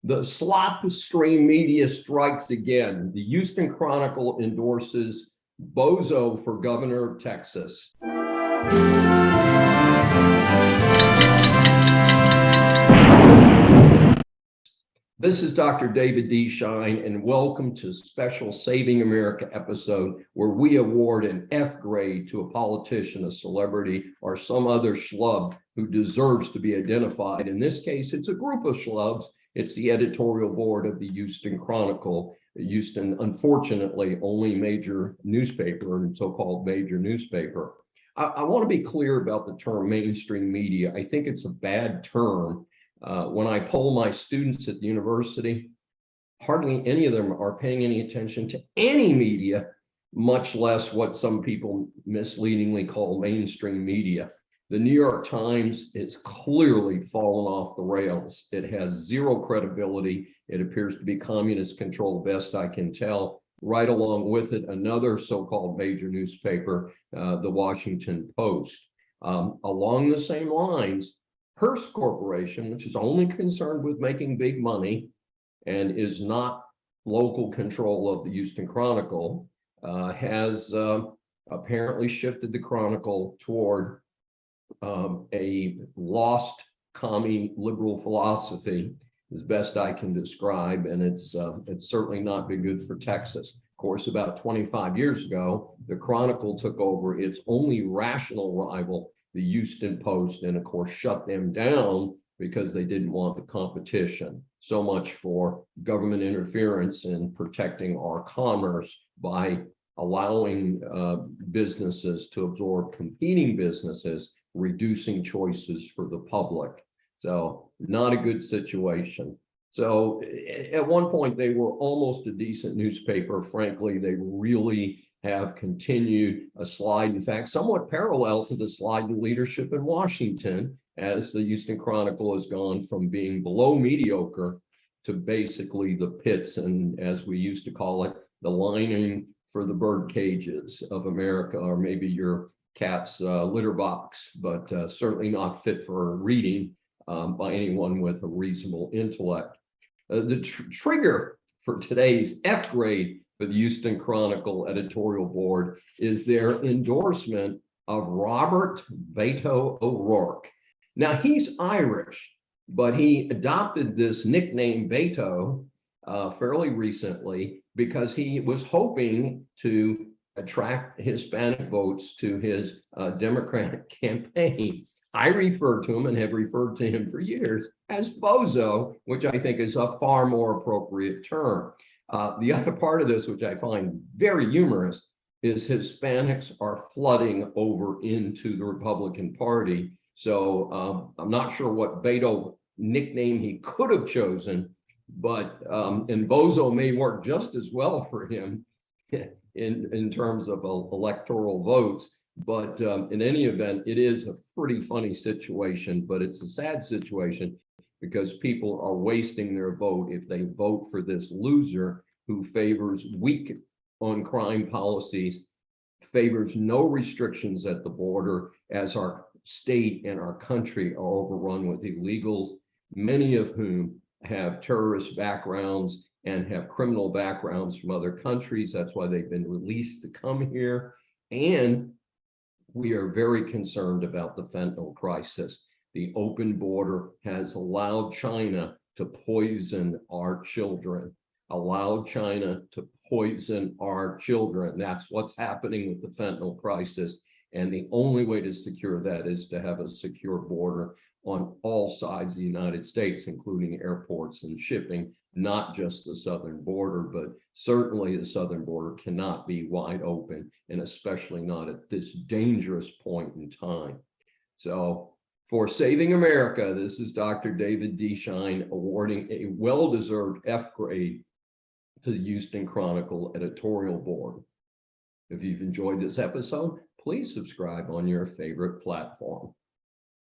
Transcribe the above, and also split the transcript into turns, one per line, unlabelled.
The slop stream media strikes again. The Houston Chronicle endorses Bozo for governor of Texas. This is Dr. David D. Shine, and welcome to a special Saving America episode where we award an F grade to a politician, a celebrity, or some other schlub who deserves to be identified. In this case, it's a group of schlubs. It's the editorial board of the Houston Chronicle. Houston, unfortunately, only major newspaper and so-called major newspaper. I want to be clear about the term mainstream media. I think it's a bad term. When I poll my students at the university, hardly any of them are paying any attention to any media, much less what some people misleadingly call mainstream media. The New York Times is clearly fallen off the rails. It has zero credibility. It appears to be communist control, best I can tell. Right along with it, another so-called major newspaper, the Washington Post. Along the same lines, Hearst Corporation, which is only concerned with making big money and is not local control of the Houston Chronicle, has apparently shifted the Chronicle toward a lost commie liberal philosophy, as best I can describe, and it's certainly not been good for Texas. Of course, about 25 years ago, the Chronicle took over its only rational rival, the Houston Post, and of course shut them down because they didn't want the competition. So much for government interference in protecting our commerce by allowing businesses to absorb competing businesses, reducing choices for the public. So not a good situation. So at one point they were almost a decent newspaper. Frankly, they really have continued a slide, in fact, somewhat parallel to the slide in leadership in Washington, as the Houston Chronicle has gone from being below mediocre to basically the pits, and as we used to call it, the lining for the bird cages of America, or maybe your cat's litter box, but certainly not fit for reading by anyone with a reasonable intellect. The trigger for today's F grade for the Houston Chronicle editorial board is their endorsement of Robert Bozo O'Rourke. Now, he's Irish, but he adopted this nickname Bozo fairly recently because he was hoping to attract Hispanic votes to his Democratic campaign. I refer to him and have referred to him for years as Bozo, which I think is a far more appropriate term. The other part of this, which I find very humorous, is Hispanics are flooding over into the Republican Party. So I'm not sure what Beto nickname he could have chosen, but and Bozo may work just as well for him in terms of electoral votes. But in any event, it is a pretty funny situation, but it's a sad situation because people are wasting their vote if they vote for this loser who favors weak on crime policies, favors no restrictions at the border, as our state and our country are overrun with illegals, many of whom have terrorist backgrounds and have criminal backgrounds from other countries. That's why they've been released to come here. And we are very concerned about the fentanyl crisis. The open border has allowed China to poison our children, allowed China to poison our children. That's what's happening with the fentanyl crisis. And the only way to secure that is to have a secure border on all sides of the United States, including airports and shipping, not just the southern border, but certainly the southern border cannot be wide open, and especially not at this dangerous point in time. So for Saving America, this is Dr. David D. Shine awarding a well-deserved F grade to the Houston Chronicle editorial board. If you've enjoyed this episode, please subscribe on your favorite platform.